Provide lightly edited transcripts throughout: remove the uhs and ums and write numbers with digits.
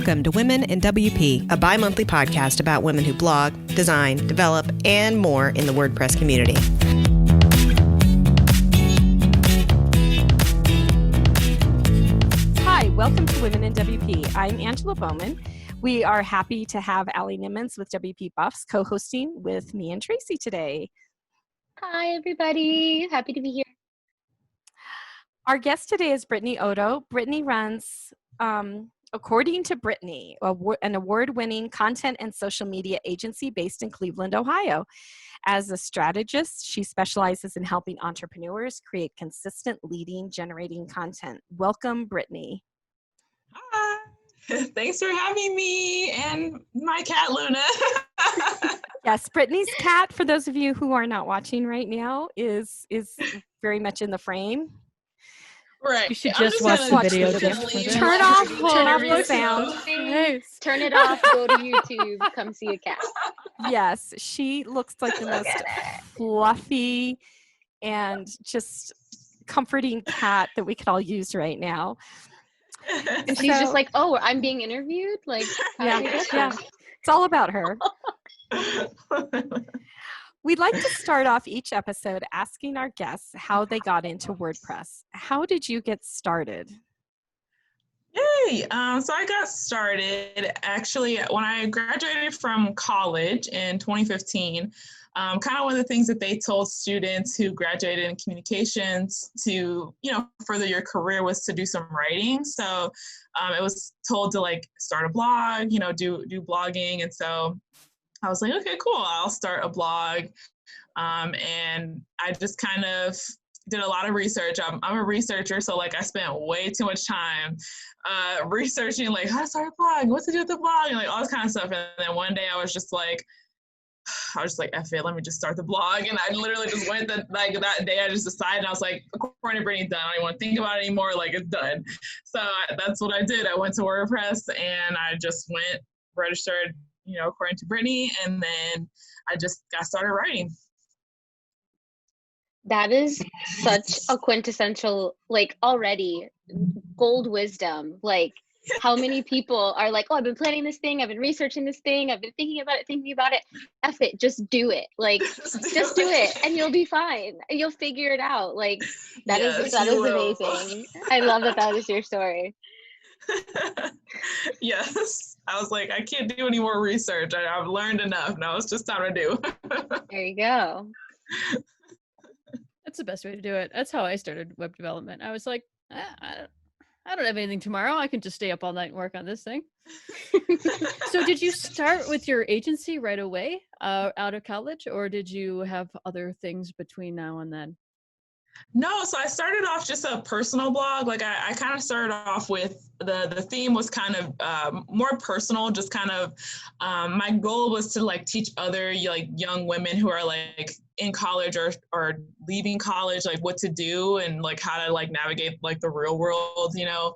Welcome to Women in WP, a bi-monthly podcast about women who blog, design, develop, and more in the WordPress community. Hi, welcome to Women in WP. I'm Angela Bowman. We are happy to have Allie Nimmons with WP Buffs co-hosting with me and Tracy today. Hi, everybody. Happy to be here. Our guest today is Brittney Oddo. Brittney runs, according to Brittney, an award-winning content and social media agency based in Cleveland, Ohio. As a strategist, she specializes in helping entrepreneurs create consistent leading, generating content. Welcome, Brittney. Hi. Thanks for having me and my cat, Luna. Yes, Brittney's cat, for those of you who are not watching right now, is very much in the frame. Right. You should just watch the video. Turn off the sound. Turn it off. Go to YouTube. Come see a cat. Yes, she looks like the most fluffy and just comforting cat that we could all use right now. And she's just like, "Oh, I'm being interviewed." Like, yeah. It's all about her. We'd like to start off each episode asking our guests how they got into WordPress. How did you get started? Yay! So I got started actually when I graduated from college in 2015. Kind of one of the things that they told students who graduated in communications to, further your career was to do some writing. So it was told to start a blog, do blogging. And so I was like, okay, cool. I'll start a blog. And I just kind of did a lot of research. I'm a researcher. So I spent way too much time researching how to start a blog, what to do with the blog, and all this kind of stuff. And then one day I was just like, F it, let me just start the blog. And I literally just went that day, I just decided, and I was like, according to Brittney, done. I don't even want to think about it anymore. It's done. So that's what I did. I went to WordPress and I just went, registered, according to Brittney, and then I just got started writing. That is such a quintessential, already gold wisdom. How many people are like, "Oh, I've been planning this thing, I've been researching this thing, I've been thinking about it. F it, just do it. Just do it, and you'll be fine. You'll figure it out." That is amazing. I love that is your story. Yes. I was like, I can't do any more research. I've learned enough. Now it's just time to do. There you go. That's the best way to do it. That's how I started web development. I was like, I don't have anything tomorrow. I can just stay up all night and work on this thing. So did you start with your agency right away out of college, or did you have other things between now and then? No, so I started off just a personal blog. I kind of started off with the theme was kind of more personal, just kind of my goal was to teach other young women who are in college or leaving college, what to do and how to navigate the real world, So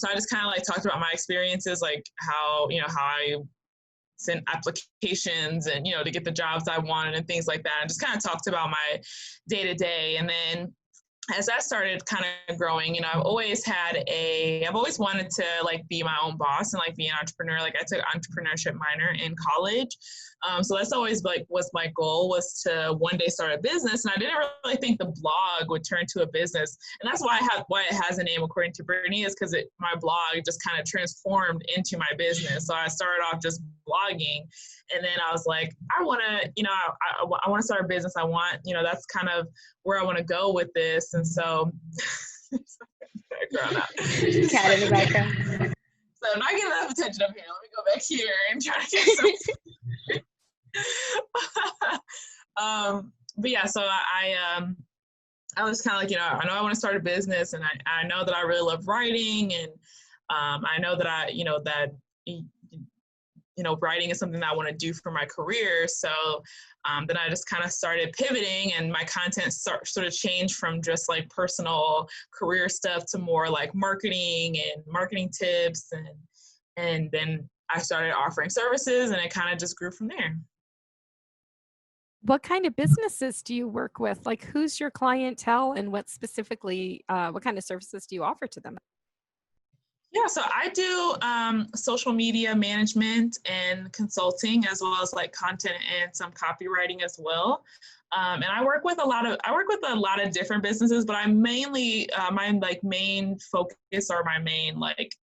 I just kind of talked about my experiences, how I sent applications and, to get the jobs I wanted and things like that. And just kind of talked about my day to day. And then as that started kind of growing, I've always wanted to be my own boss and be an entrepreneur. I took an entrepreneurship minor in college. So that's always was my goal, was to one day start a business. And I didn't really think the blog would turn to a business. And that's why it has a name, according to Brittney, is because my blog just kind of transformed into my business. So I started off just blogging. And then I was like, I want to, I want to start a business. I want, that's kind of where I want to go with this. And so, Cat in the background. So not getting enough attention up here. Let me go back here and try to get some. But yeah, so I was kind of I know I want to start a business, and I know that I really love writing, and I know that writing is something that I want to do for my career. So then I just kind of started pivoting, and my content sort of changed from just personal career stuff to more marketing and marketing tips. And then I started offering services, and it kind of just grew from there. What kind of businesses do you work with? Who's your clientele, and what specifically, what kind of services do you offer to them? Yeah, so I do social media management and consulting, as well as like content and some copywriting as well. And I work with a lot of different businesses, but I mainly my like main focus, or my main like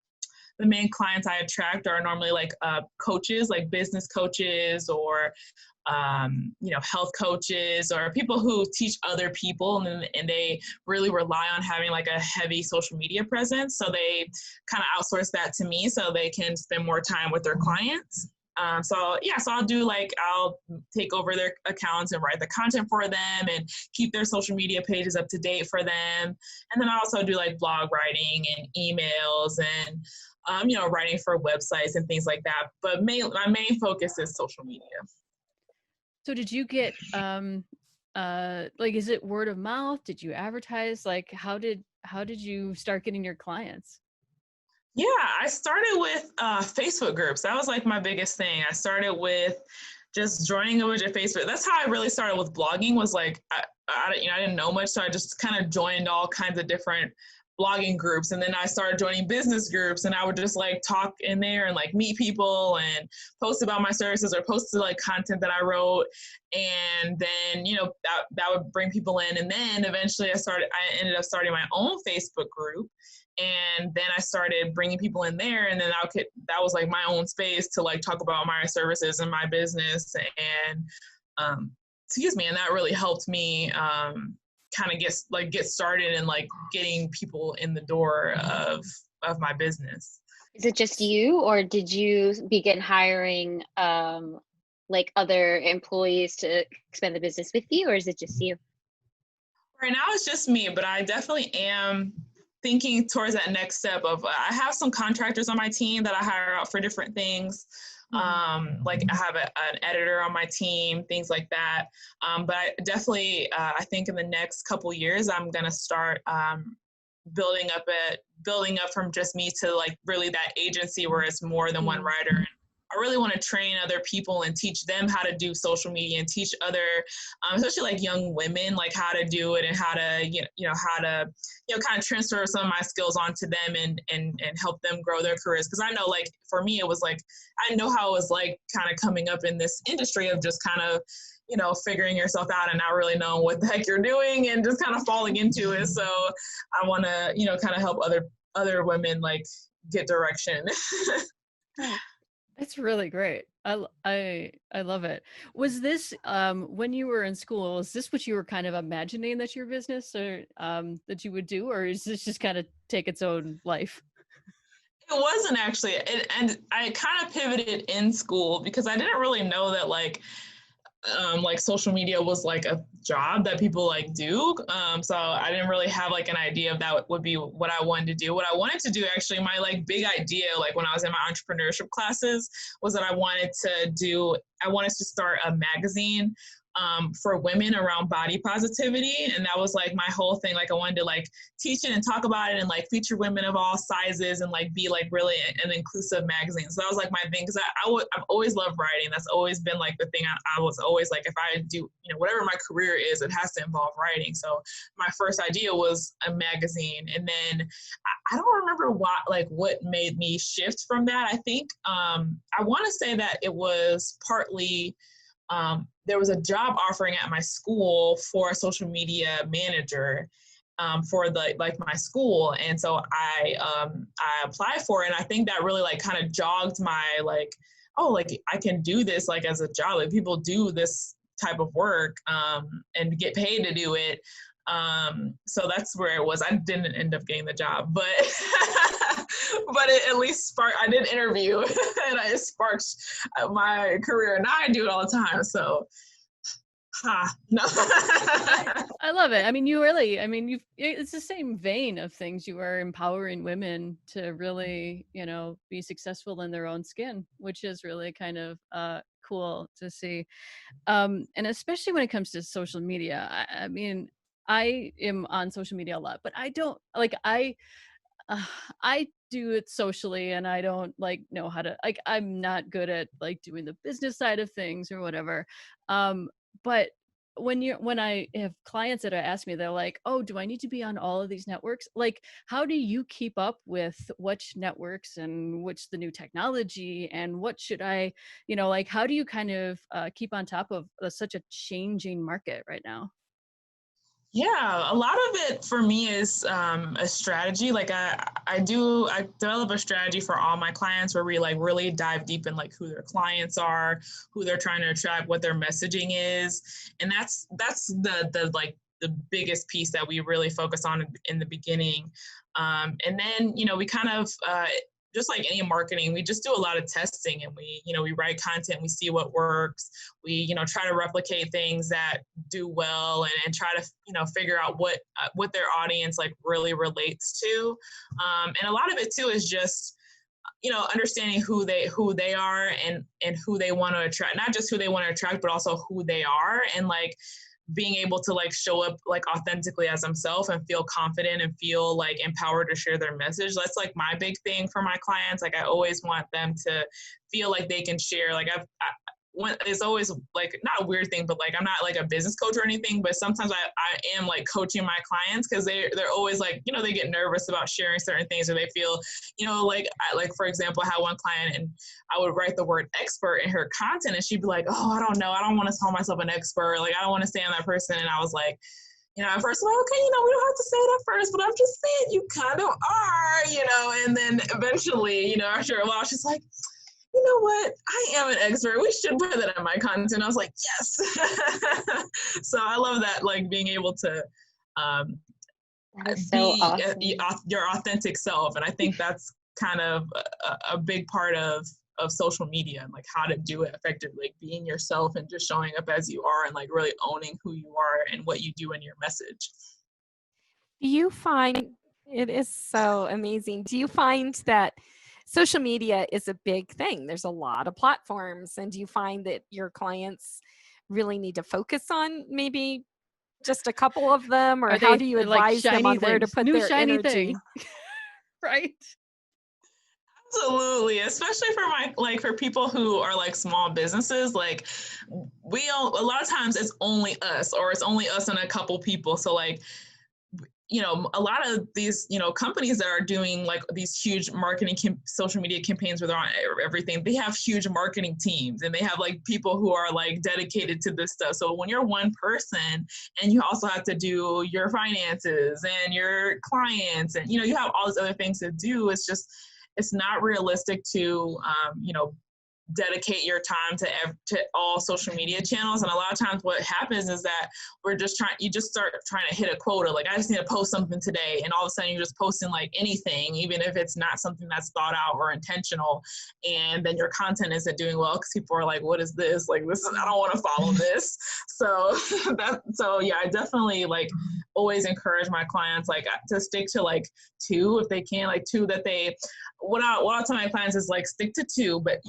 the main clients I attract are normally like coaches, like business coaches, or health coaches, or people who teach other people, and they really rely on having like a heavy social media presence. So they kind of outsource that to me so they can spend more time with their clients. So I'll take over their accounts and write the content for them and keep their social media pages up to date for them. And then I also do like blog writing and emails and writing for websites and things like that. But my main focus is social media. So did you get like, is it word of mouth? Did you advertise? Like, how did you start getting your clients? Yeah, I started with Facebook groups. That was like my biggest thing. I started with just joining a bunch of Facebook. That's how I really started with blogging. Was like I didn't know much, so I just kind of joined all kinds of different blogging groups, and then I started joining business groups, and I would just like talk in there and like meet people and post about my services, or post like content that I wrote, and then that would bring people in, and then eventually I ended up starting my own Facebook group. And then I started bringing people in there, and then that was like my own space to like talk about my services and my business, and and that really helped me kind of get started and like getting people in the door of my business. Is it just you, or did you begin hiring like other employees to expand the business with you, or is it just you? Right now it's just me, but I definitely am thinking towards that next step of I have some contractors on my team that I hire out for different things. Like I have an editor on my team, things like that. But I definitely, I think in the next couple years, I'm going to start building up from just me to like really that agency where it's more than one writer. I really want to train other people and teach them how to do social media, and teach other, especially like young women, like how to do it, and how to, kind of transfer some of my skills onto them and help them grow their careers. Because I know, like, for me, it was like, I know how it was like kind of coming up in this industry of just kind of, figuring yourself out and not really knowing what the heck you're doing and just kind of falling into it. So I want to, kind of help other women like get direction. That's really great. I love it. Was this when you were in school, is this what you were kind of imagining that your business, or that you would do, or is this just kind of take its own life? It wasn't actually, and I kind of pivoted in school because I didn't really know that like social media was like a job that people like do. So I didn't really have like an idea of that would be what I wanted to do. What I wanted to do, actually, my like big idea, like when I was in my entrepreneurship classes, was that I wanted to start a magazine for women around body positivity. And that was like my whole thing. Like I wanted to like teach it and talk about it and like feature women of all sizes and like be like really an inclusive magazine. So that was like my thing, because I've always loved writing. That's always been like the thing. I was always like, if I do, whatever my career is, it has to involve writing. So my first idea was a magazine. And then I don't remember what made me shift from that. I think I want to say that it was partly there was a job offering at my school for a social media manager for my school, and so I applied for it, and I think that really like kind of jogged my like, oh, like I can do this like as a job. Like people do this type of work and get paid to do it. So that's where it was. I didn't end up getting the job, but but it at least sparked. I did interview, and it sparked my career. And now I do it all the time. So, no. I love it. I mean, it's the same vein of things. You are empowering women to really, be successful in their own skin, which is really kind of cool to see. And especially when it comes to social media. I mean, I am on social media a lot, but I don't like I do it socially, and I don't like know how to like. I'm not good at like doing the business side of things or whatever. But when I have clients that ask me, they're like, oh, do I need to be on all of these networks? Like, how do you keep up with which networks and which the new technology and what should I, like, how do you kind of keep on top of such a changing market right now? Yeah, a lot of it for me is a strategy. Like I develop a strategy for all my clients where we like really dive deep in like who their clients are, who they're trying to attract, what their messaging is. And that's the like the biggest piece that we really focus on in the beginning. And then, we kind of, just like any marketing, we just do a lot of testing and we write content, we see what works. We, try to replicate things that do well and try to, figure out what their audience like really relates to. And a lot of it too is just, understanding who they are and who they want to attract, not just who they want to attract, but also who they are. And like, being able to like show up like authentically as themselves and feel confident and feel like empowered to share their message. That's like my big thing for my clients. Like I always want them to feel like they can share. Like it's always like not a weird thing, but like I'm not like a business coach or anything, but sometimes I am like coaching my clients because they're always like, they get nervous about sharing certain things or they feel, like for example, I had one client and I would write the word expert in her content and she'd be like, oh, I don't know. I don't want to call myself an expert. Like I don't want to say I'm that person. And I was like, at first I'm like, okay, we don't have to say it at first, but I'm just saying you kind of are, and then eventually, after a while, she's like, you know what? I am an expert. We should put that in my content. I was like, yes. So I love that, like being able to That is be so awesome. your authentic self. And I think that's kind of a big part of social media and like how to do it effectively, like being yourself and just showing up as you are and like really owning who you are and what you do in your message. Do you find it is so amazing? Do you find that social media is a big thing? There's a lot of platforms, and do you find that your clients really need to focus on maybe just a couple of them, or how do you advise them on where to put new their shiny energy? thing. Right. Absolutely, especially for people who are like small businesses. Like a lot of times it's only us or it's only us and a couple people. So like, a lot of these, companies that are doing like these huge marketing social media campaigns where they're on everything, they have huge marketing teams and they have like people who are like dedicated to this stuff. So when you're one person and you also have to do your finances and your clients and, you have all these other things to do, it's not realistic to, dedicate your time to all social media channels. And a lot of times what happens is that you just start trying to hit a quota. Like I just need to post something today. And all of a sudden you're just posting like anything, even if it's not something that's thought out or intentional. And then your content isn't doing well because people are like, what is this? Like I don't want to follow this. So yeah, I definitely like always encourage my clients like to stick to like 2 if they can, like 2 that they, what I'll tell my clients is like stick to 2, but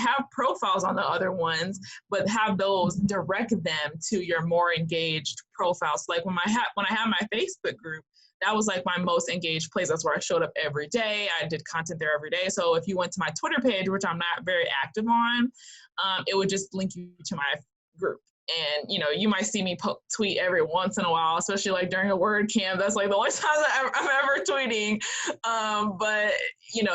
have profiles on the other ones, but have those direct them to your more engaged profiles. Like when I have my Facebook group, that was like my most engaged place. That's where I showed up every day. I did content there every day. So if you went to my Twitter page, which I'm not very active on, it would just link you to my group. And, you might see me tweet every once in a while, especially like during a WordCamp. That's like the only time that I'm ever tweeting. But,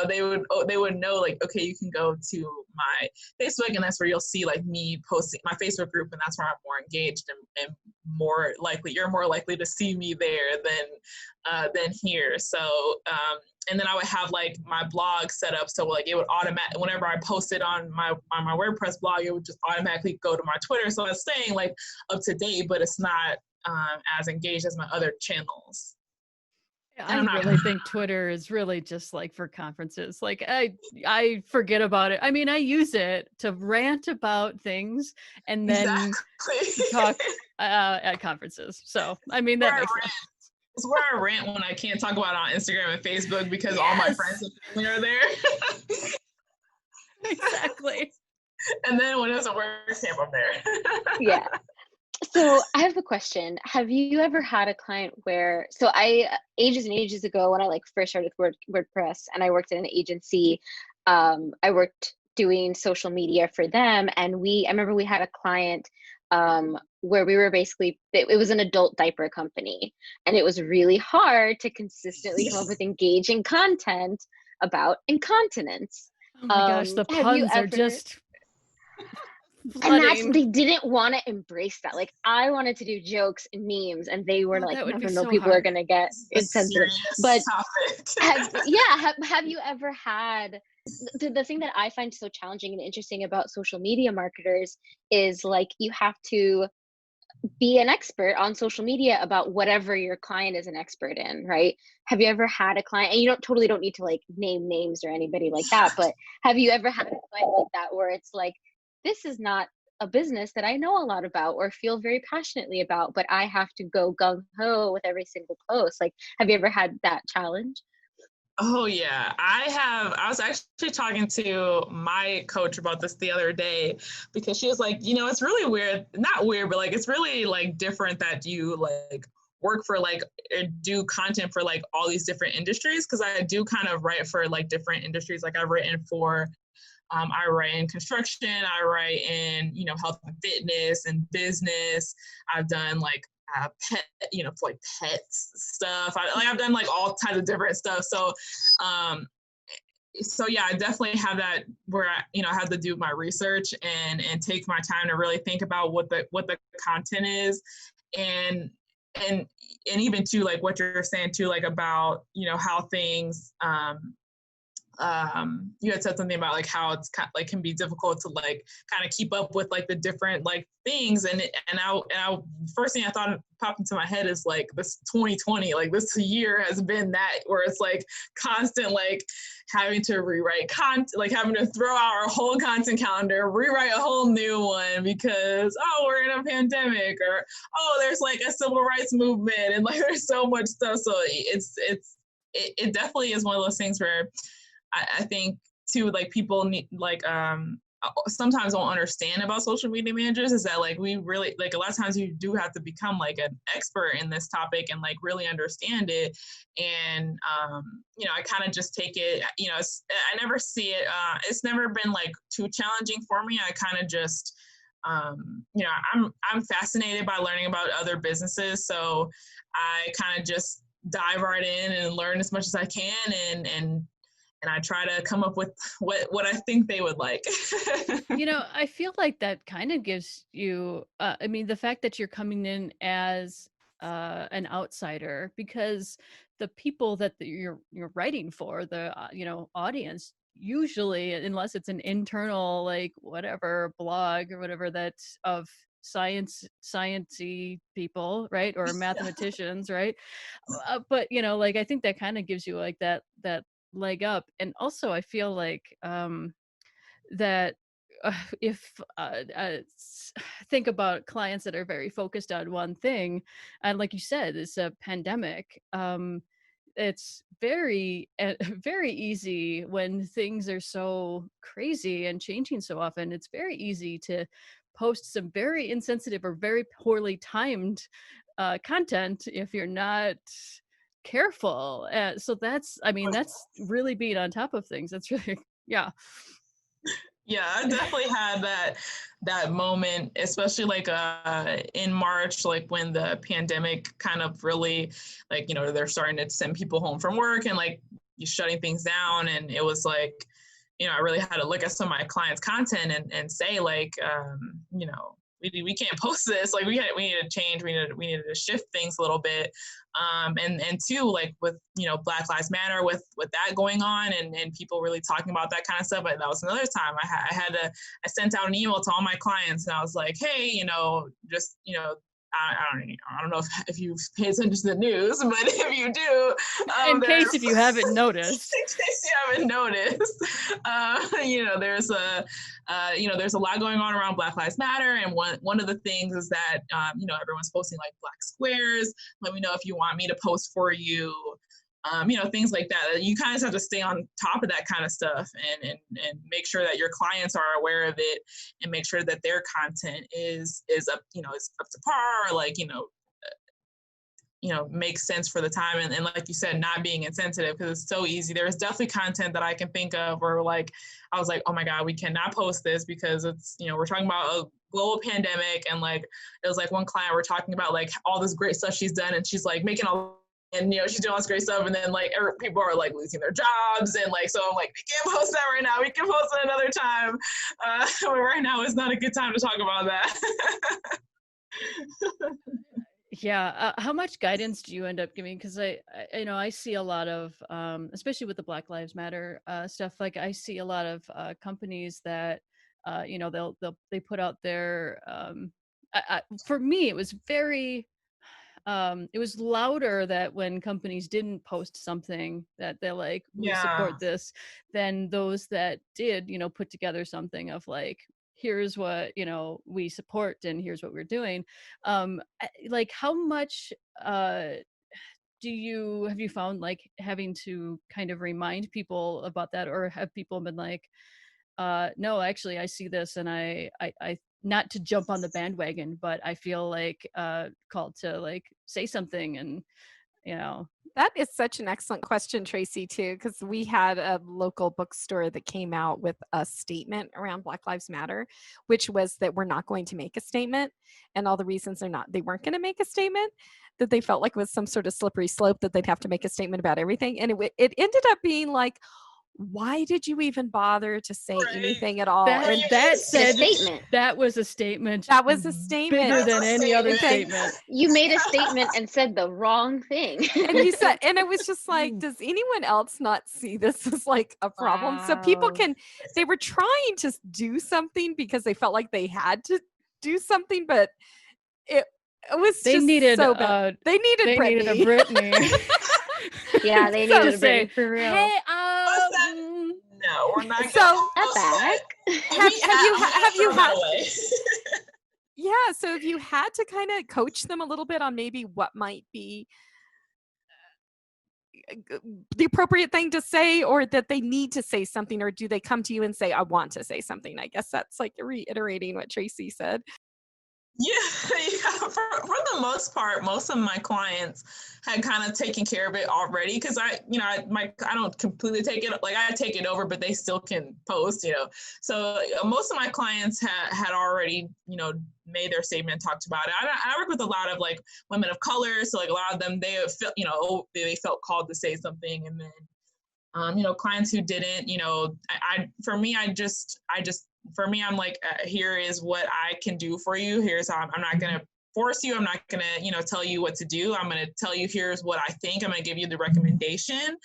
they would know like, okay, you can go to my Facebook and that's where you'll see like me posting my Facebook group. And that's where I'm more engaged and more likely, you're more likely to see me there than here. So, and then I would have like my blog set up so like it would automatically, whenever I posted on my WordPress blog, it would just automatically go to my Twitter. So it's staying like up to date, but it's not as engaged as my other channels. I really think Twitter is really just like for conferences. Like I forget about it. I mean, I use it to rant about things and then talk at conferences. So, I mean, that makes sense. It's where I rant when I can't talk about it on Instagram and Facebook because all my friends and family are there. Exactly. And then when it's a WordCamp, I'm there. Yeah. So I have a question. Have you ever had a client where, ages and ages ago when I like first started WordPress and I worked in an agency, I worked doing social media for them. And I remember we had a client where we were basically, it was an adult diaper company, and it was really hard to consistently come up with engaging content about incontinence. Oh my gosh, the Have you puns are ever, just and that's, flooding. they didn't want to embrace that. Like, I wanted to do jokes and memes, and they were Oh, like, that no, would no, be no, so people are hard. going to get A insensitive. serious But topic. have you ever had, the thing that I find so challenging and interesting about social media marketers is, like, you have to be an expert on social media about whatever your client is an expert in, right? Have you ever had a client, and you don't need to like name names or anybody like that, but have you ever had a client like that where it's like, this is not a business that I know a lot about or feel very passionately about, but I have to go gung ho with every single post? Like, have you ever had that challenge? Oh yeah, I have. I was actually talking to my coach about this the other day, because she was like, it's really weird, not weird, but like, it's really like different that you like work for like, do content for like all these different industries. Cause I do kind of write for like different industries. Like I've written for, I write in construction, I write in, health and fitness and business. I've done like pet, for like pets stuff. I've done like all types of different stuff. So yeah, I definitely have that where I have to do my research and take my time to really think about what the content is, and even too, like what you're saying too, like about how things you had said something about like how it's kind of, like, can be difficult to like kind of keep up with like the different like things, and I first thing I thought popped into my head is like this 2020, like this year has been that, where it's like constant like having to rewrite content, like having to throw out our whole content calendar, rewrite a whole new one because we're in a pandemic, or there's like a civil rights movement, and like there's so much stuff. So it definitely is one of those things where I think too, like people need like sometimes don't understand about social media managers is that like we really like a lot of times you do have to become like an expert in this topic and like really understand it. And I kind of just take it, I never see it, it's never been like too challenging for me. I kind of just I'm fascinated by learning about other businesses, so I kind of just dive right in and learn as much as I can, and I try to come up with what I think they would like. I feel like that kind of gives you, the fact that you're coming in as an outsider, because the people that you're writing for, the audience, usually, unless it's an internal like whatever blog or whatever that's of sciencey people, right, or mathematicians, right? But like I think that kind of gives you like that leg up. And also I feel like that if think about clients that are very focused on one thing, and like you said, it's a pandemic, it's very very easy when things are so crazy and changing so often. It's very easy to post some very insensitive or very poorly timed content if you're not careful. So that's really being on top of things. That's really yeah. Yeah, I definitely had that moment, especially like in March, like when the pandemic kind of really, like, they're starting to send people home from work and like you shutting things down. And it was like, I really had to look at some of my clients' content and say like, we can't post this. Like we needed to change. We needed to shift things a little bit. And two, like with, Black Lives Matter, with that going on and people really talking about that kind of stuff. But that was another time I sent out an email to all my clients and I was like, hey, just, I don't know if you pay attention to the news, but if you do, in case if you haven't noticed, there's a lot going on around Black Lives Matter, and one of the things is that everyone's posting like black squares. Let me know if you want me to post for you. Things like that. You kind of have to stay on top of that kind of stuff and make sure that your clients are aware of it and make sure that their content is up, is up to par, or like, makes sense for the time. And like you said, not being insensitive, because it's so easy. There's definitely content that I can think of where like, I was like, oh my God, we cannot post this because it's, we're talking about global pandemic, and like it was like one client we're talking about like all this great stuff she's done, and she's like making all, and you know, she's doing all this great stuff, and then like people are like losing their jobs, and like, so I'm like, we can't post that right now, we can post it another time, but right now is not a good time to talk about that. Yeah. How much guidance do you end up giving? Because I you know, I see a lot of, especially with the Black Lives Matter stuff. Like I see a lot of companies that, you know, they put out their. For me, it was very. It was louder that when companies didn't post something that they're like, we Yeah. support this, than those that did, you know, put together something of like, here's what, you know, we support and here's what we're doing. Like how much have you found like having to kind of remind people about that, or have people been like, no, actually I see this and I not to jump on the bandwagon, but I feel like called to like say something, and you know. That is such an excellent question, Tracy, too, because we had a local bookstore that came out with a statement around Black Lives Matter, which was that we're not going to make a statement. And all the reasons they weren't going to make a statement, that they felt like it was some sort of slippery slope that they'd have to make a statement about everything. And it ended up being like, why did you even bother to say anything at all? And That said, statement. That was a statement. That was a statement. Bigger than any other statement. You made a statement and said the wrong thing. And you said, and it was just like, does anyone else not see this as like a problem? So people they were trying to do something because they felt like they had to do something, but it was they just needed so bad. They needed a Brittney. Yeah, they needed a Brittney for real. Hey, no, we're not. So back. Have you had? Yeah, so if you had to kind of coach them a little bit on maybe what might be the appropriate thing to say, or that they need to say something, or do they come to you and say, I want to say something? I guess that's like reiterating what Tracy said. Yeah. For the most part, most of my clients had kind of taken care of it already, because I don't completely take it, like I take it over, but they still can post, you know. So most of my clients had already, you know, made their statement, talked about it. I work with a lot of like women of color, so like a lot of them, they felt, you know, they felt called to say something, and then you know, clients who didn't, you know, for me, I'm like, here is what I can do for you. Here's how I'm not going to force you. I'm not going to, you know, tell you what to do. I'm going to tell you, here's what I think. I'm going to give you the recommendation,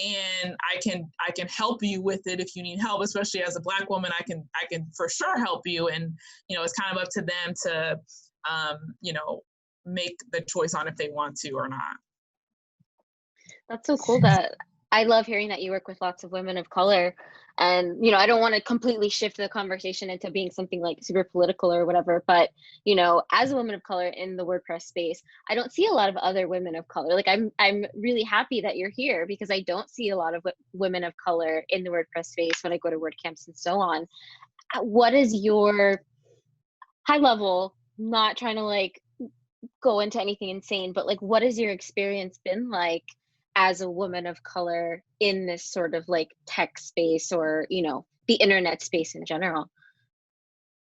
and I can help you with it if you need help, especially as a Black woman. I can for sure help you. And, you know, it's kind of up to them to, you know, make the choice on if they want to or not. That's so cool. That I love hearing that you work with lots of women of color. And, you know, I don't want to completely shift the conversation into being something like super political or whatever, but, you know, as a woman of color in the WordPress space, I don't see a lot of other women of color. Like I'm really happy that you're here, because I don't see a lot of women of color in the WordPress space when I go to WordCamps and so on. What is your high level, not trying to like go into anything insane, but like, what has your experience been like as a woman of color in this sort of like tech space, or, you know, the internet space in general?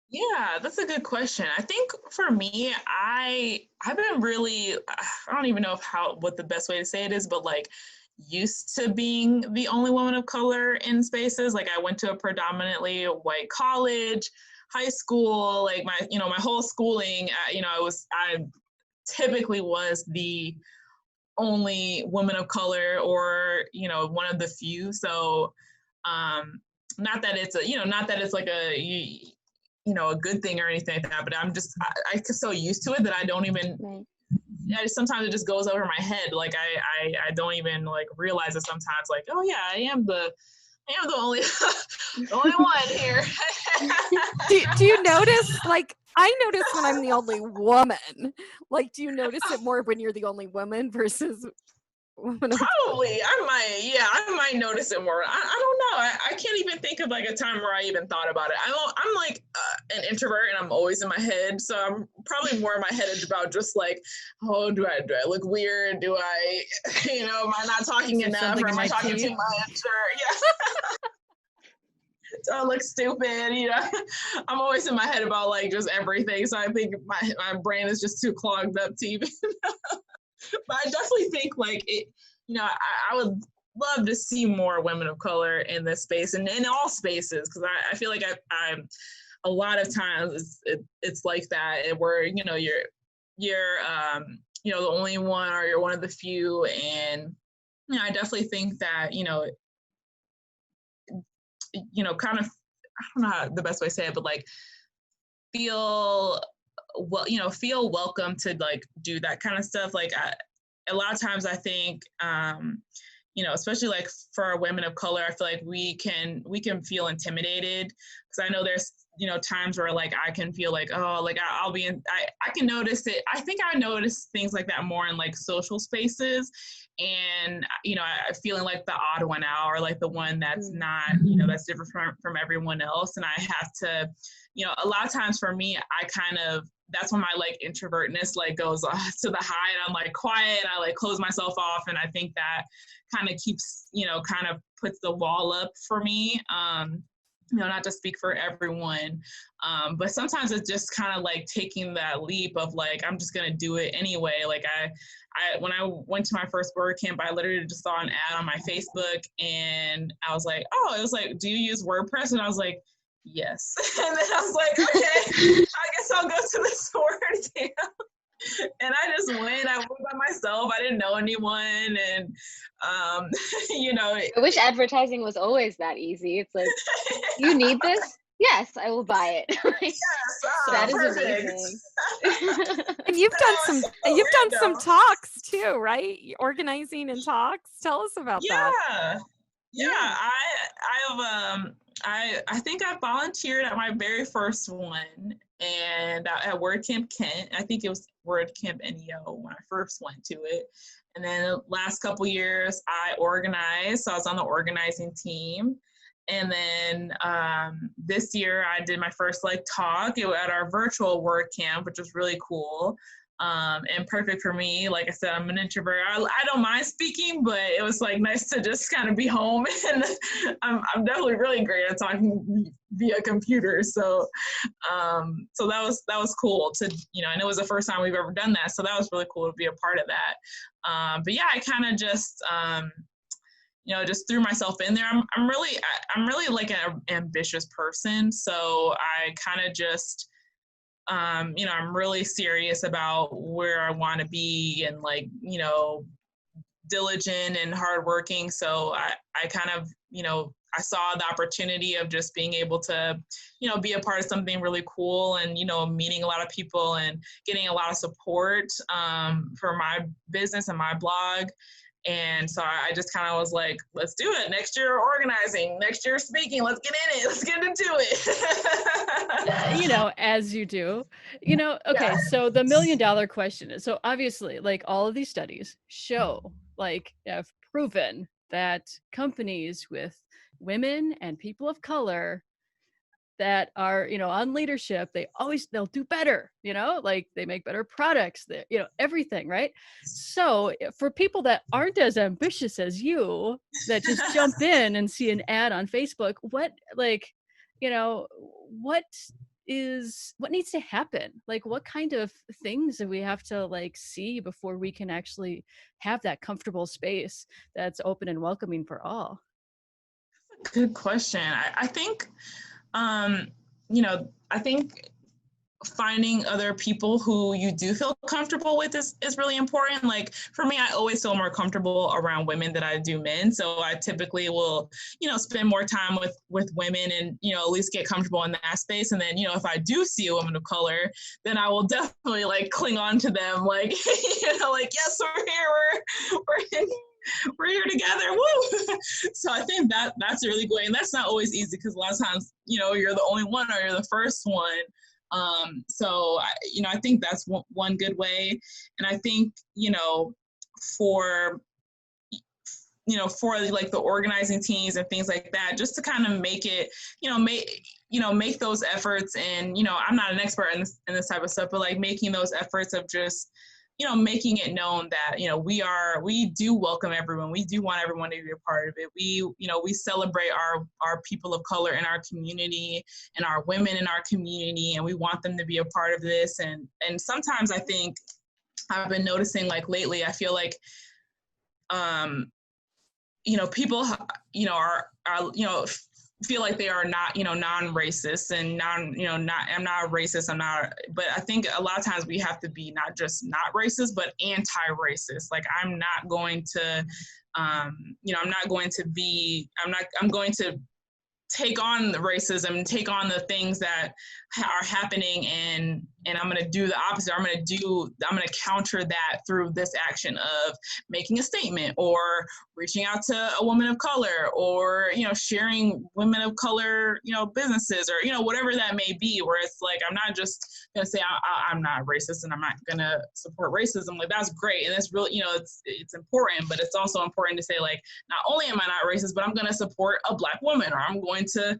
Yeah, that's a good question. I think for me, I've been really, I don't even know what the best way to say it is, but like used to being the only woman of color in spaces. Like I went to a predominantly white college, high school, like my whole schooling, you know, I typically was the only woman of color, or, you know, one of the few. So not that it's like a, you know, a good thing or anything like that, but I'm so used to it that I don't even, sometimes it just goes over my head. Like I don't even like realize it sometimes, like, oh yeah, I am the only the only one here. do you notice, like, I notice when I'm the only woman, like, do you notice it more when you're the only woman versus woman? Probably. I might notice it more. I don't know. I can't even think of like a time where I even thought about it. I'm like an introvert, and I'm always in my head. So I'm probably more in my head about just like, oh, do I look weird? Do I, you know, am I not talking enough? Or am I talking too much? Or yeah. do I look stupid? You know, I'm always in my head about like just everything. So I think my brain is just too clogged up to even. But I definitely think like it, you know, I would love to see more women of color in this space and in all spaces, because I feel like I'm a lot of times it's like that, where you know you're you know the only one, or you're one of the few, and you know I definitely think that you know kind of, I don't know how the best way to say it, but like feel feel welcome to like do that kind of stuff. Like a lot of times I think especially like for women of color, I feel like we can feel intimidated, because I know there's times where like I can feel like, oh, like I'll be in, I can notice it. I think I notice things like that more in like social spaces, and I feeling like the odd one out, or like the one that's not that's different from everyone else. And I have to a lot of times for me, I kind of, that's when my like introvertness like goes to the high, and I'm like quiet, and I like close myself off, and I think that kind of keeps kind of puts the wall up for me. Not to speak for everyone, but sometimes it's just kind of like taking that leap of like, I'm just gonna do it anyway. Like I when I went to my first WordCamp, I literally just saw an ad on my Facebook, and I was like, oh, it was like, do you use WordPress? And I was like, yes. And then I was like, okay, I guess I'll go to this WordCamp. And I just went. I went by myself. I didn't know anyone, and I wish advertising was always that easy. It's like, you need this? Yes, I will buy it. Yes, that is perfect. amazing. And you've done some talks too, right? Organizing and talks. Tell us about that. Yeah. I think I volunteered at my very first one, and at WordCamp Kent. I think it was WordCamp NEO when I first went to it. And then the last couple years I organized, so I was on the organizing team. And then this year I did my first like talk at our virtual WordCamp, which was really cool. And perfect for me. Like I said, I'm an introvert. I don't mind speaking, but it was like nice to just kind of be home. And I'm definitely really great at talking via computer. So that was cool to, and it was the first time we've ever done that. So that was really cool to be a part of that. But yeah, I kind of just, just threw myself in there. I'm really like an ambitious person. So I kind of just, I'm really serious about where I want to be, and like, diligent and hardworking. So I kind of, I saw the opportunity of just being able to, be a part of something really cool, and, meeting a lot of people and getting a lot of support for my business and my blog. And so I just kind of was like, let's do it. Next year organizing, next year speaking, let's get in it. Let's get into it. As you do, okay. So the $1 million question is, so obviously like all of these studies show, like have proven that companies with women and people of color that are, on leadership, they'll do better, like they make better products, everything, right? So for people that aren't as ambitious as you, that just jump in and see an ad on Facebook, what needs to happen? Like, what kind of things do we have to like see before we can actually have that comfortable space that's open and welcoming for all? Good question. I think, I think finding other people who you do feel comfortable with is really important. Like for me, I always feel more comfortable around women than I do men. So I typically will, spend more time with women and, at least get comfortable in that space. And then, if I do see a woman of color, then I will definitely like cling on to them. Like, like, yes, we're here together. Woo! So I think that's a really good way. And that's not always easy, because a lot of times, you're the only one, or you're the first one. So, I think that's one good way. And I think, for like the organizing teams and things like that, just to kind of make it, make those efforts. And, I'm not an expert in this type of stuff, but like making those efforts of just, making it known that, we do welcome everyone. We do want everyone to be a part of it. We celebrate our people of color in our community and our women in our community, and we want them to be a part of this. And sometimes I think I've been noticing, like, lately, I feel like, people, feel like they are not, non-racist and I'm not racist. But I think a lot of times we have to be not just not racist, but anti-racist. Like, I'm going to take on the racism, take on the things that are happening, and I'm going to do the opposite. I'm going to counter that through this action of making a statement, or reaching out to a woman of color, or, sharing women of color, businesses, or, whatever that may be, where it's like, I'm not just going to say I'm not racist and I'm not going to support racism. Like, that's great. And that's really, it's important, but it's also important to say, like, not only am I not racist, but I'm going to support a Black woman, or I'm going to,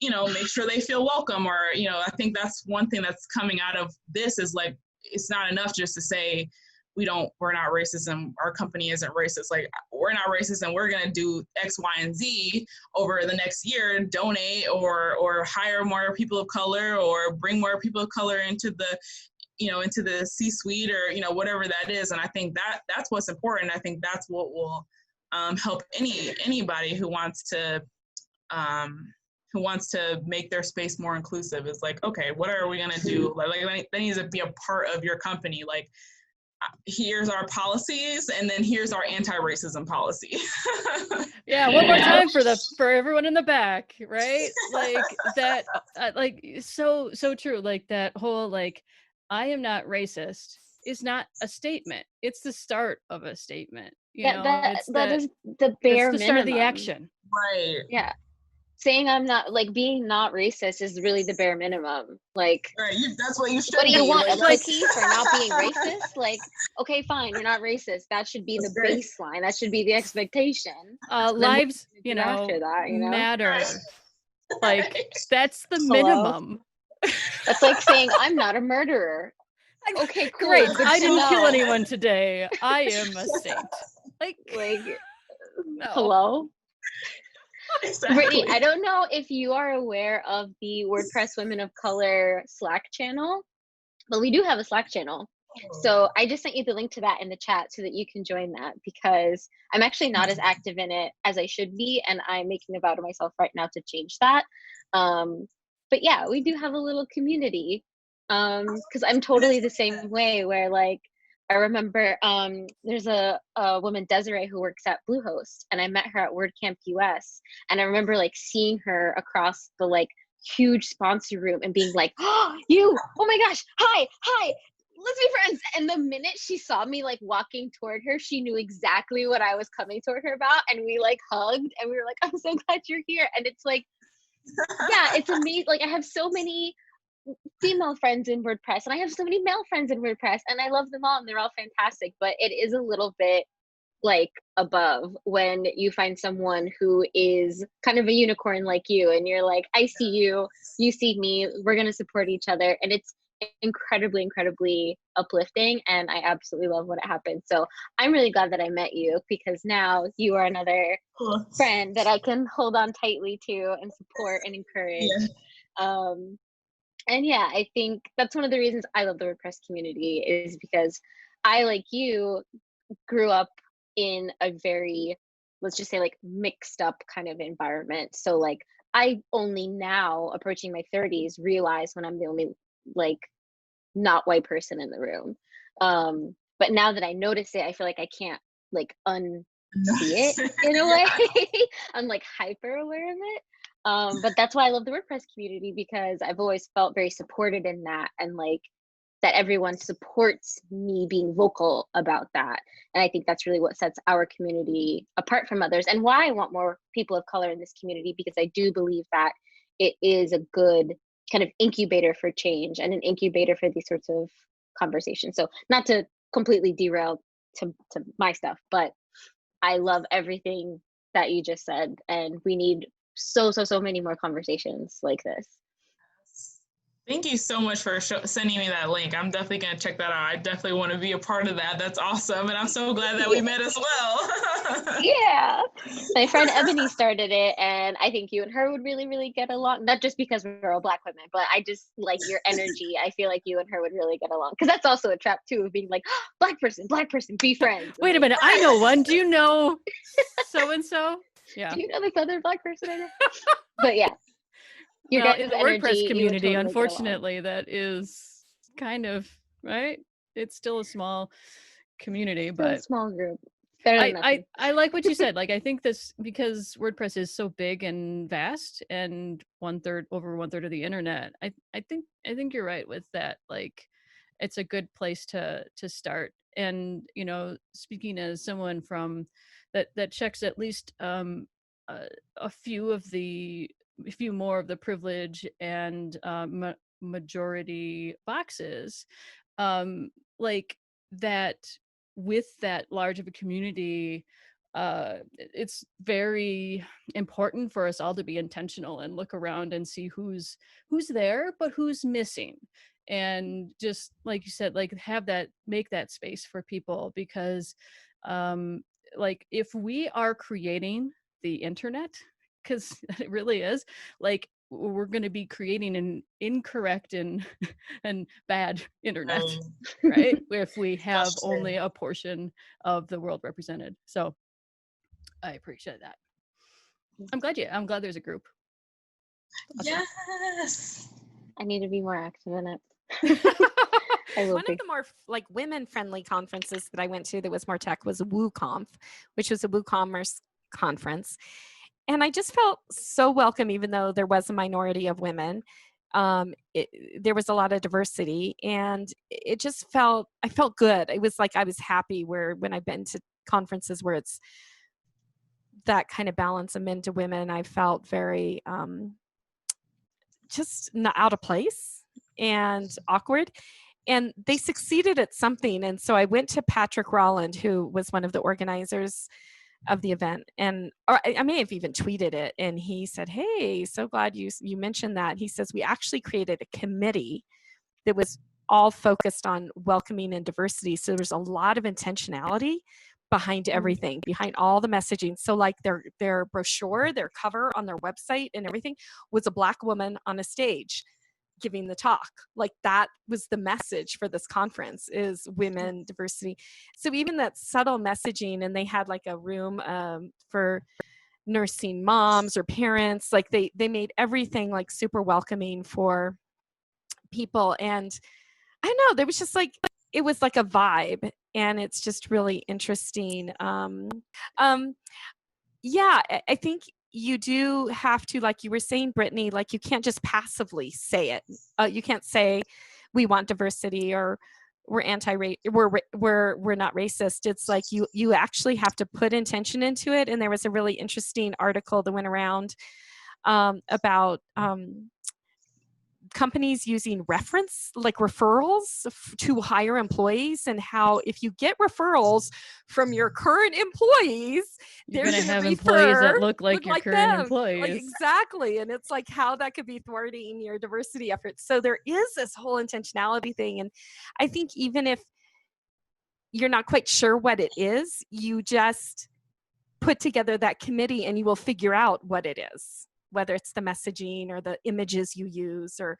make sure they feel welcome. Or, I think that's one thing that's coming out of this is, like, it's not enough just to say we're not racist and our company isn't racist. Like, we're not racist and we're going to do X, Y, and Z over the next year, donate or hire more people of color, or bring more people of color into the C-suite, or, whatever that is. And I think that's what's important. I think that's what will help anybody who wants to make their space more inclusive. Is like, okay, what are we going to do? Like, that needs to be a part of your company. Like, here's our policies, and then here's our anti-racism policy. Yeah, one more time for everyone in the back, right? Like that, like, so true. Like, that whole, like, I am not racist is not a statement. It's the start of a statement. That is the bare the minimum. start of the action. Right. Yeah. Saying I'm not, like, being not racist is really the bare minimum. Like, right, that's what you should. What do you be. want, like, a cookie for not being racist? Like, okay, fine, you're not racist. That should be the baseline. That should be the expectation. Lives, After that, matter. Like, that's the minimum. That's like saying I'm not a murderer. Okay, cool. Great. Good I to didn't kill know. anyone today. I am a saint. Like no. Hello? Exactly. Brittney, I don't know if you are aware of the WordPress Women of Color Slack channel, but we do have a Slack channel. So I just sent you the link to that in the chat so that you can join that, because I'm actually not as active in it as I should be, and I'm making a vow to myself right now to change that. But yeah, we do have a little community, because I'm totally the same way, where, like, I remember there's a woman, Desiree, who works at Bluehost, and I met her at WordCamp US, and I remember, like, seeing her across the, like, huge sponsor room and being like, oh my gosh, hi, let's be friends. And the minute she saw me, like, walking toward her, she knew exactly what I was coming toward her about, and we, like, hugged, and we were like, I'm so glad you're here. And it's like, yeah, it's amazing. Like, I have so many female friends in WordPress, and I have so many male friends in WordPress, and I love them all, and they're all fantastic. But it is a little bit, like, above when you find someone who is kind of a unicorn like you, and you're like, I see you, you see me, we're going to support each other. And it's incredibly uplifting, and I absolutely love when it happens. So I'm really glad that I met you, because now you are another friend that I can hold on tightly to and support and encourage. Yeah. And yeah, I think that's one of the reasons I love the WordPress community, is because I, like you, grew up in a very, let's just say, like, mixed up kind of environment. So, like, I only now, approaching my 30s, realize when I'm the only, like, not white person in the room. But now that I notice it, I feel like I can't, like, unsee it in a way. I'm, like, hyper aware of it. But that's why I love the WordPress community, because I've always felt very supported in that, and, like, that everyone supports me being vocal about that. And I think that's really what sets our community apart from others, and why I want more people of color in this community, because I do believe that it is a good kind of incubator for change, and an incubator for these sorts of conversations. So, not to completely derail to my stuff, but I love everything that you just said, and we need so many more conversations like this. Thank you so much for sending me that link. I'm definitely going to check that out. I definitely want to be a part of that. That's awesome. And I'm so glad that we met as well. Yeah. My friend Ebony started it, and I think you and her would really, really get along. Not just because we're all Black women, but I just like your energy. I feel like you and her would really get along. Because that's also a trap too, of being like, oh, Black person, be friends. Wait a minute, I know one. Do you know so and so? Yeah. Do you know this other Black person I know? But yeah. Your Well, guys' in the energy, WordPress you would community, totally get along. unfortunately, that is kind of right. It's still a small community, Still a but small group. Better than nothing. I like what you said. Like, I think this, because WordPress is so big and vast and over one third of the internet. I think you're right with that. Like, it's a good place to start. And, you know, speaking as someone from that checks at least a few more of the privilege and majority boxes, like that, with that large of a community, it's very important for us all to be intentional and look around and see who's there, but who's missing. And just like you said, like make that space for people, because like, if we are creating the internet, because it really is, like, we're going to be creating an incorrect and and bad internet, right? If we have That's true. only a portion of the world represented. So I appreciate that. I'm glad there's a group. Awesome. Yes. I need to be more active in it. I will One be. of the more like women-friendly conferences that I went to that was more tech was WooConf, which was a WooCommerce conference. And I just felt so welcome, even though there was a minority of women. There was a lot of diversity, and I felt good. It was like I was happy when I've been to conferences where it's that kind of balance of men to women. I felt very just not out of place and awkward. And they succeeded at something. And so I went to Patrick Rolland, who was one of the organizers of the event, or I may have even tweeted it, and he said, "Hey, so glad you mentioned that." He says, "We actually created a committee that was all focused on welcoming and diversity. So there was a lot of intentionality behind everything, behind all the messaging. So like their brochure, their cover on their website and everything was a Black woman on a stage giving the talk. Like, that was the message for this conference, is women, diversity. So even that subtle messaging, and they had like a room for nursing moms or parents, like they made everything like super welcoming for people. And I don't know, there was just like, it was like a vibe, and it's just really interesting. Yeah, I think you do have to, like you were saying, Brittney, like you can't just passively say it. You can't say we want diversity, or we're we're not racist. It's like you actually have to put intention into it. And there was a really interesting article that went around about companies using referrals to hire employees, and how if you get referrals from your current employees, You're they're going to have refer, employees that look like your current them. employees. Like, exactly. And it's like how that could be thwarting your diversity efforts. So there is this whole intentionality thing. And I think even if you're not quite sure what it is, you just put together that committee and you will figure out what it is, whether it's the messaging or the images you use or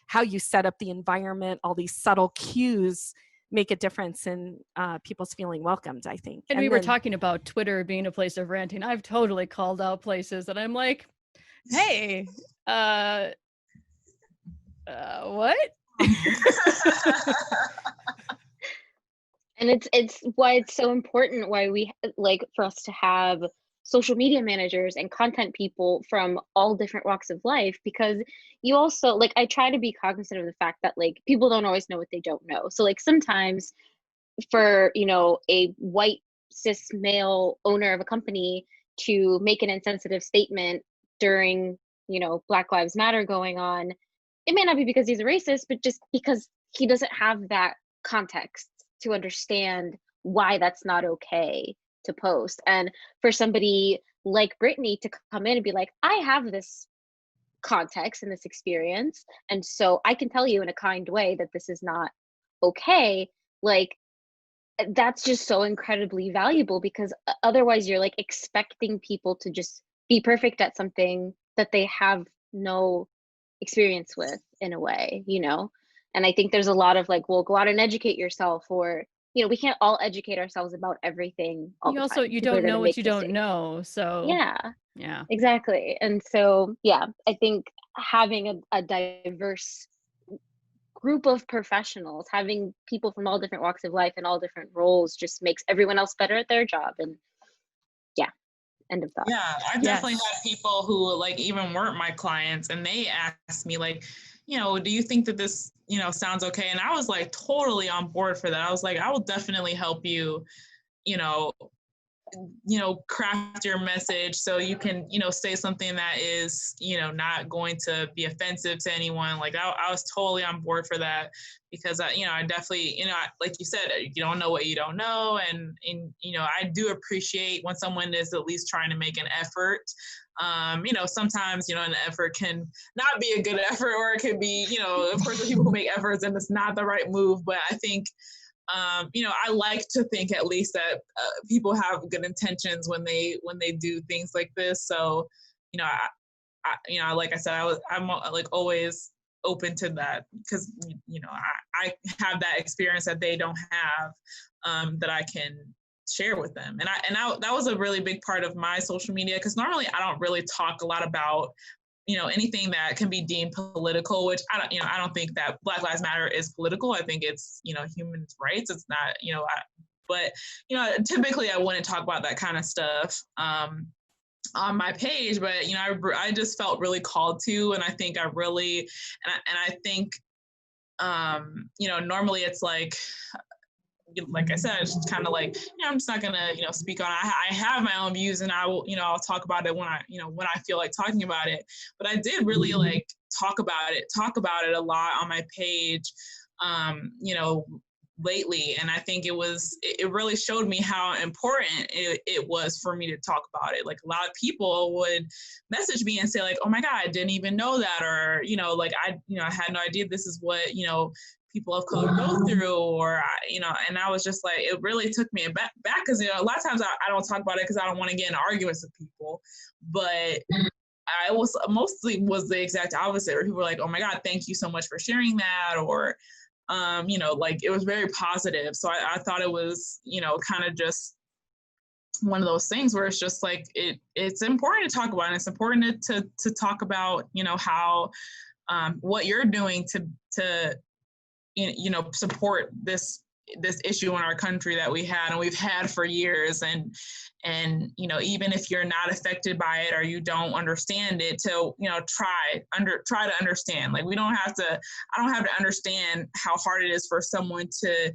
how you set up the environment. All these subtle cues make a difference in people's feeling welcomed, I think. And we were talking about Twitter being a place of ranting. I've totally called out places that I'm like, hey, what? And it's why it's so important, why we like for us to have social media managers and content people from all different walks of life, because you also, like, I try to be cognizant of the fact that like people don't always know what they don't know. So like sometimes for, you know, a white cis male owner of a company to make an insensitive statement during, you know, Black Lives Matter going on, it may not be because he's a racist, but just because he doesn't have that context to understand why that's not okay to post. And for somebody like Brittney to come in and be like, I have this context and this experience. And so I can tell you in a kind way that this is not okay. Like, that's just so incredibly valuable, because otherwise you're like expecting people to just be perfect at something that they have no experience with, in a way, you know? And I think there's a lot of like, well, go out and educate yourself, or, you know, we can't all educate ourselves about everything all You the also time. you People are don't going to know what make you don't mistakes. know. So Yeah, yeah. exactly. And so, yeah, I think having a diverse group of professionals, having people from all different walks of life and all different roles, just makes everyone else better at their job. And yeah, end of thought. Yeah, I definitely Yes. had people who like even weren't my clients, and they asked me like, you know, do you think that this, you know, sounds okay? And I was like totally on board for that. I was like, I will definitely help you, you know, craft your message so you can, you know, say something that is, you know, not going to be offensive to anyone. Like I was totally on board for that, because I definitely, like you said, you don't know what you don't know. And, I do appreciate when someone is at least trying to make an effort. Sometimes, an effort can not be a good effort, or it could be, of course, the people who make efforts and it's not the right move. But I think, I like to think at least that people have good intentions when they do things like this. So, like I said, I'm like always open to that, because I have that experience that they don't have, that I can share with them. And that was a really big part of my social media, because normally I don't really talk a lot about anything that can be deemed political, which I don't think that Black Lives Matter is political. I think it's, human rights. It's not, but typically I wouldn't talk about that kind of stuff on my page, but I just felt really called to, and I think I really, and I think, normally it's like I said, it's kind of like, I'm just not gonna, speak on it. I have my own views, and I will, I'll talk about it when I feel like talking about it. But I did really like talk about it a lot on my page, lately. And I think it really showed me how important it was for me to talk about it. Like a lot of people would message me and say like, oh my God, I didn't even know that. Or, like I had no idea this is what, people of color go through, or, and I was just like, it really took me back, because, a lot of times I don't talk about it because I don't want to get in arguments with people. But I mostly was the exact opposite, where people were like, oh my God, thank you so much for sharing that. Or, like it was very positive. So I thought it was, kind of just one of those things where it's just like, it's important to talk about, and it's important to talk about, how, what you're doing to support this issue in our country that we've had for years. And even if you're not affected by it, or you don't understand it, to try to understand. Like I don't have to understand how hard it is for someone to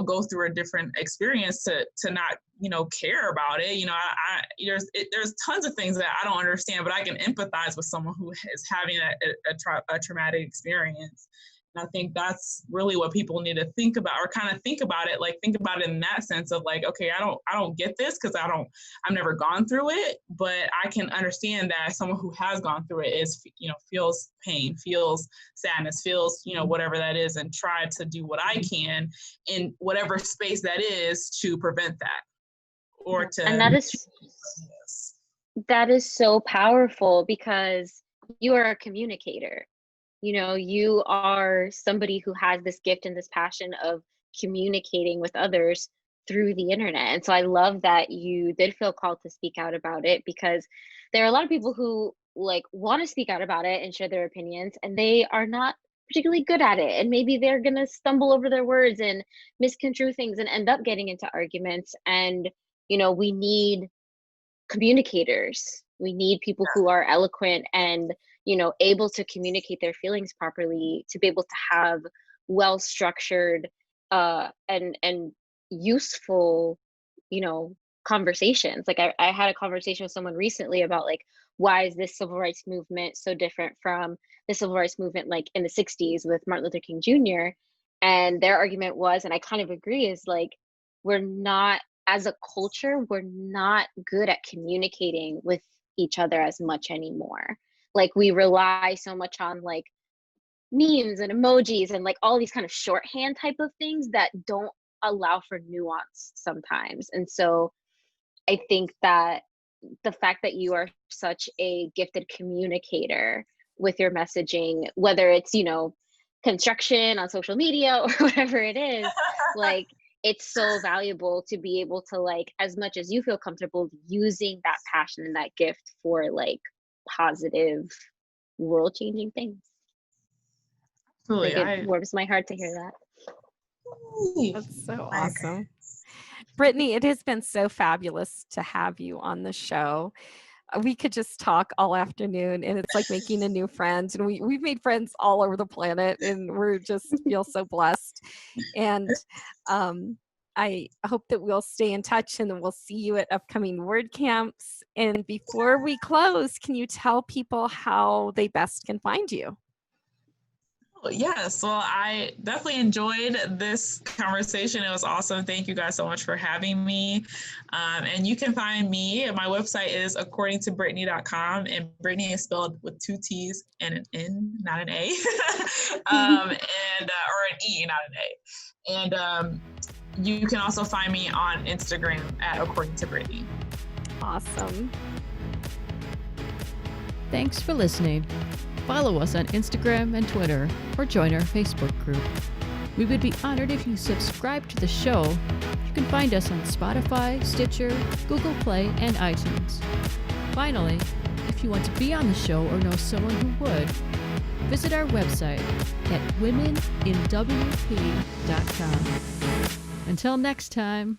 go through a different experience to not care about it. There's tons of things that I don't understand, but I can empathize with someone who is having a traumatic experience. And I think that's really what people need to think about, or kind of think about it in that sense of like, okay, I don't get this because I've never gone through it, but I can understand that someone who has gone through it feels pain, feels sadness, feels, whatever that is, and try to do what I can in whatever space that is to prevent that, or to. And that is so powerful, because you are a communicator. You are somebody who has this gift and this passion of communicating with others through the internet. And so I love that you did feel called to speak out about it, because there are a lot of people who like want to speak out about it and share their opinions, and they are not particularly good at it. And maybe they're going to stumble over their words and misconstrue things and end up getting into arguments. And, we need communicators. We need people who are eloquent and able to communicate their feelings properly, to be able to have well structured and useful conversations. Like I had a conversation with someone recently about like, why is this civil rights movement so different from the civil rights movement like in the 60s with Martin Luther King Jr. And their argument was, and I kind of agree, is like, we're not, as a culture, we're not good at communicating with each other as much anymore. Like we rely so much on like memes and emojis and like all these kind of shorthand type of things that don't allow for nuance sometimes. And so I think that the fact that you are such a gifted communicator with your messaging, whether it's, you know, construction on social media or whatever it is, like it's so valuable to be able to, like, as much as you feel comfortable using that passion and that gift for like positive world changing things. Absolutely. Like, it warms my heart to hear that. That's so awesome. Brittney, it has been so fabulous to have you on the show. We could just talk all afternoon, and it's like making a new friend. And we've made friends all over the planet, and we're just feel so blessed. And I hope that we'll stay in touch, and then we'll see you at upcoming WordCamps. And before we close, can you tell people how they best can find you? Yes, well, I definitely enjoyed this conversation. It was awesome. Thank you guys so much for having me. And you can find me. My website is accordingtobrittney.com, and Brittney is spelled with 2 T's and an N, not an A, or an E, not an A. And you can also find me on Instagram at According to Brittney. Awesome. Thanks for listening. Follow us on Instagram and Twitter, or join our Facebook group. We would be honored if you subscribe to the show. You can find us on Spotify, Stitcher, Google Play, and iTunes. Finally, if you want to be on the show or know someone who would, visit our website at womeninwp.com. Until next time.